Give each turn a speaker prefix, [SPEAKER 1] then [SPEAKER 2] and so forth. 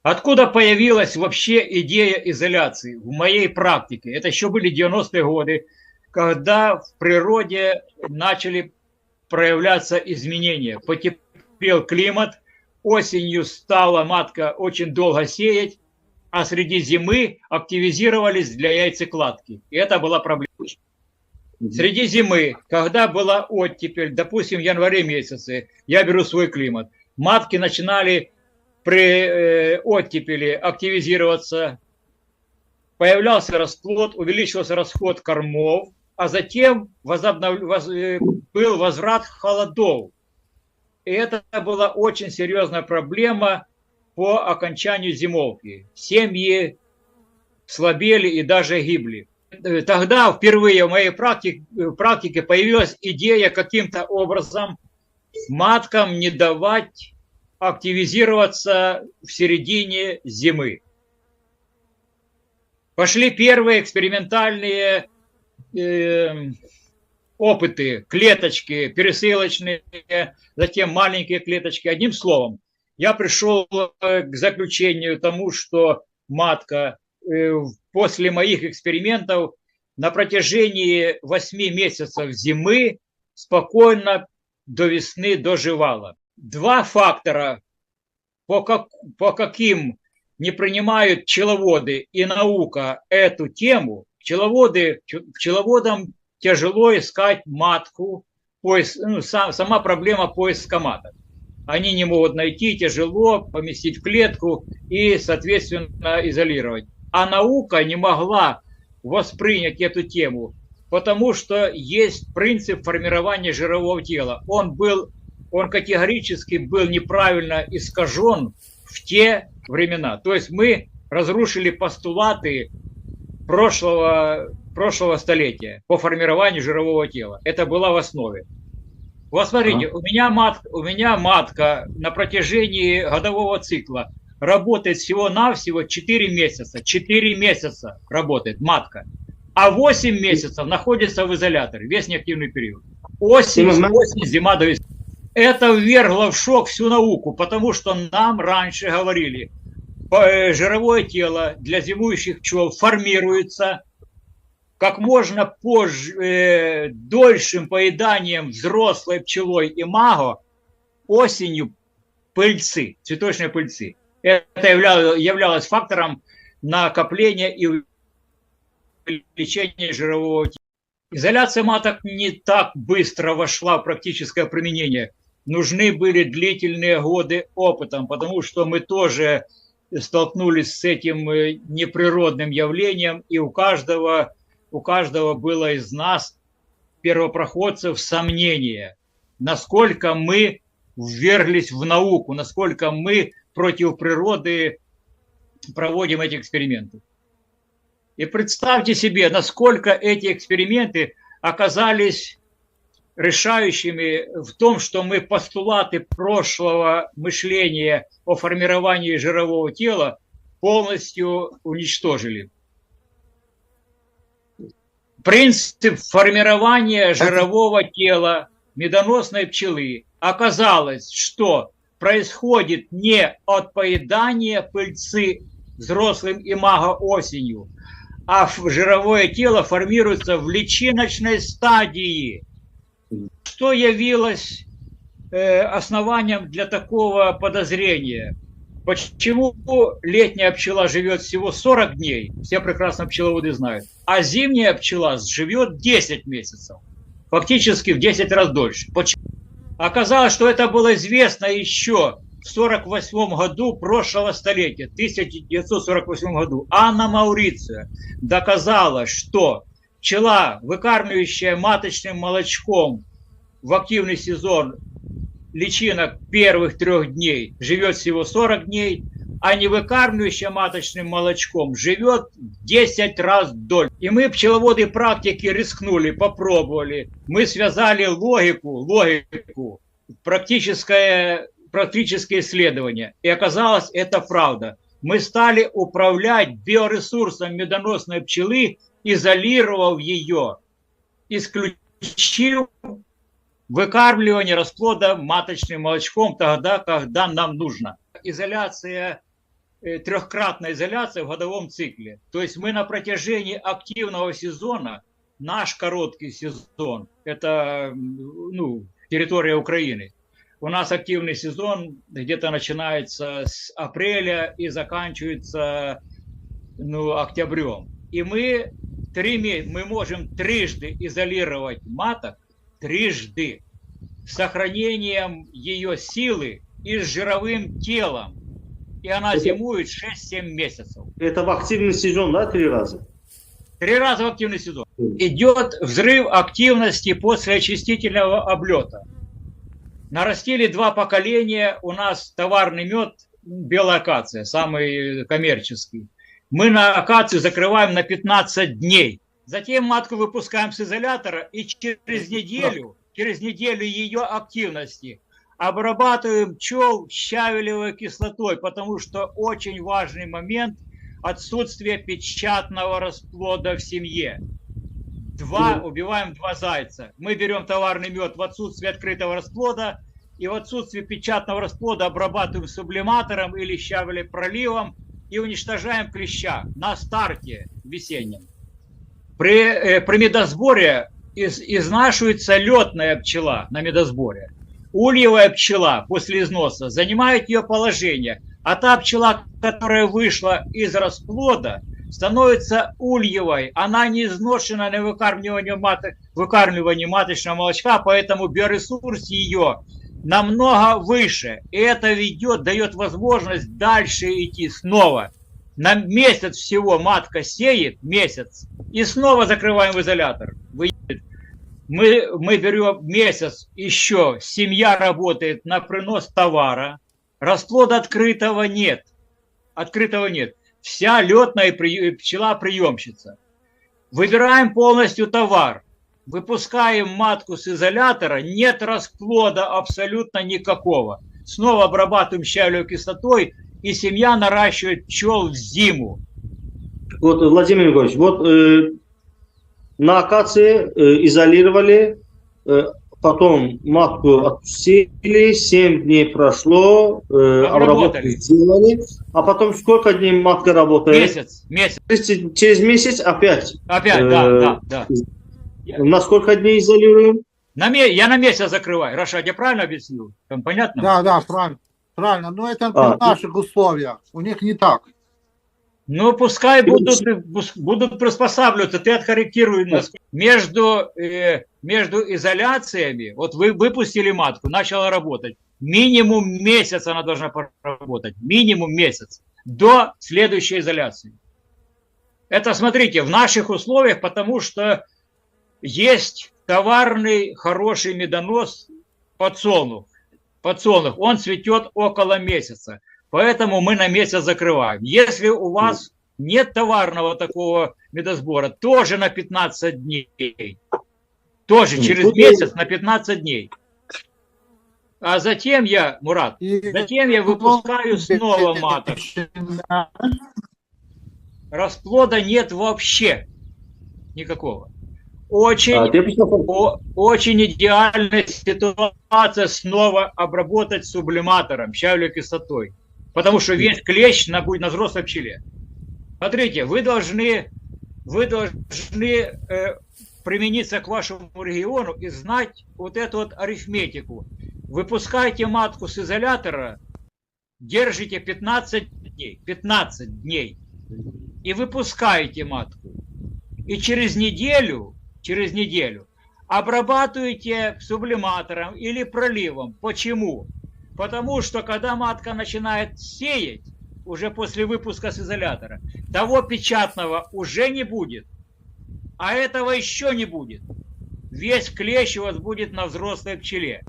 [SPEAKER 1] Откуда появилась вообще идея изоляции в моей практике? Это еще были 90-е годы, когда в природе начали проявляться изменения. Потеплел климат, осенью стала матка очень долго сеять, а среди зимы активизировались для яйцекладки. И это была проблема. Среди зимы, когда была оттепель, допустим, в январе месяце, я беру свой климат, матки начинали при оттепели активизироваться, появлялся расплод, увеличивался расход кормов, а затем был возврат холодов. И это была очень серьезная проблема по окончанию зимовки. Семьи слабели и даже гибли. Тогда впервые в моей практике появилась идея каким-то образом маткам не давать активизироваться в середине зимы. Пошли первые экспериментальные опыты, клеточки пересылочные, затем маленькие клеточки. Одним словом, я пришел к заключению тому, что матка после моих экспериментов на протяжении 8 месяцев зимы спокойно до весны доживала. Два фактора, по каким не принимают пчеловоды и наука эту тему. Пчеловодам тяжело искать матку, сама проблема поиска маток. Они не могут найти, тяжело поместить в клетку и, соответственно, изолировать. А наука не могла воспринять эту тему, потому что есть принцип формирования жирового тела. Он категорически был неправильно искажен в те времена. То есть мы разрушили постулаты прошлого столетия по формированию жирового тела. Это было в основе. Вот смотрите, у меня матка на протяжении годового цикла работает всего-навсего 4 месяца. 4 месяца работает матка. А 8 месяцев находится в изоляторе, весь неактивный период. Осень, зима до весны. Это ввергло в шок всю науку, потому что нам раньше говорили, жировое тело для зимующих пчел формируется как можно позже, дольшим поеданием взрослой пчелой имаго осенью пыльцы, цветочной пыльцы. Это являлось фактором накопления и увеличения жирового тела. Изоляция маток не так быстро вошла в практическое применение. Нужны были длительные годы опытом, потому что мы тоже столкнулись с этим неприродным явлением, и у каждого было из нас, первопроходцев, сомнение, насколько мы вверглись в науку, насколько мы против природы проводим эти эксперименты. И представьте себе, насколько эти эксперименты оказались решающими в том, что мы постулаты прошлого мышления о формировании жирового тела полностью уничтожили. Принцип формирования жирового тела медоносной пчелы оказалось, что происходит не от поедания пыльцы взрослым имаго осенью, а жировое тело формируется в личиночной стадии. Что явилось основанием для такого подозрения? Почему летняя пчела живет всего 40 дней, все прекрасно пчеловоды знают, а зимняя пчела живет 10 месяцев, фактически в 10 раз дольше? Почему? Оказалось, что это было известно еще в 1948 году прошлого столетия, 1948 году. Анна Маурицио доказала, что пчела, выкармливающая маточным молочком в активный сезон личинок первых 3 дней, живет всего 40 дней, а не выкармливающая маточным молочком живет в 10 раз дольше. И мы, пчеловоды практики, рискнули, попробовали. Мы связали логику, практическое исследование. И оказалось, это правда. Мы стали управлять биоресурсом медоносной пчелы, изолировав ее, исключив выкармливание расплода маточным молочком тогда, когда нам нужно. Изоляция трехкратная изоляция в годовом цикле. То есть мы на протяжении активного сезона, наш короткий сезон, это территория Украины, у нас активный сезон где-то начинается с апреля и заканчивается октябрем. И мы можем трижды изолировать маток, трижды, с сохранением ее силы и с жировым телом. И она зимует 6-7 месяцев.
[SPEAKER 2] Это в активный сезон, да, 3 раза?
[SPEAKER 1] 3 раза в активный сезон. Идет взрыв активности после очистительного облета. Нарастили 2 поколения. У нас товарный мед, белая акация, самый коммерческий. Мы на акацию закрываем на 15 дней. Затем матку выпускаем с изолятора и через неделю ее активности обрабатываем пчел щавелевой кислотой, потому что очень важный момент – отсутствие печатного расплода в семье. Убиваем 2 зайца. Мы берем товарный мед в отсутствие открытого расплода и в отсутствие печатного расплода обрабатываем сублиматором или щавелепроливом и уничтожаем клеща на старте весеннем. При медосборе изнашивается летная пчела на медосборе. Ульевая пчела после износа занимает ее положение, а та пчела, которая вышла из расплода, становится ульевой. Она не изношена на выкармливании маточного молочка, поэтому биоресурс ее намного выше. И это дает возможность дальше идти снова. На месяц всего матка сеет, месяц, и снова закрываем в изолятор. Мы берем месяц еще, семья работает на принос товара, расплода открытого нет. Вся летная пчела приемщица. Выбираем полностью товар, выпускаем матку с изолятора, нет расплода абсолютно никакого. Снова обрабатываем щавелевой кислотой, и семья наращивает пчел в зиму.
[SPEAKER 2] Вот, Владимир Егорович, на акации изолировали, потом матку отпустили, 7 дней прошло, обработку сделали, а потом сколько дней матка работает?
[SPEAKER 1] Месяц.
[SPEAKER 2] Через месяц опять?
[SPEAKER 1] Опять, да.
[SPEAKER 2] На сколько дней изолируем?
[SPEAKER 1] Я на месяц закрываю. Раша, я правильно объяснил? Там понятно?
[SPEAKER 3] Да, правильно. Но это в наших условиях. У них не так.
[SPEAKER 1] Ну, пускай будут приспосабливаться, ты откорректируй нас. Между изоляциями, вот вы выпустили матку, начала работать, минимум месяц она должна поработать, минимум месяц, до следующей изоляции. Это, смотрите, в наших условиях, потому что есть товарный хороший медонос подсолнух, он цветет около месяца. Поэтому мы на месяц закрываем. Если у вас нет товарного такого медосбора, тоже на 15 дней. Тоже через месяц на 15 дней. А затем я выпускаю снова маток. Расплода нет вообще никакого. Очень идеальная ситуация снова обработать сублиматором, щавелевой кислотой. Потому что весь клещ будет на взрослой пчеле. Смотрите, вы должны примениться к вашему региону и знать вот эту вот арифметику. Выпускайте матку с изолятора, держите 15 дней и выпускаете матку. И через неделю обрабатываете сублиматором или проливом. Почему? Потому что когда матка начинает сеять, уже после выпуска с изолятора, того печатного уже не будет, а этого еще не будет. Весь клещ у вас будет на взрослой пчеле.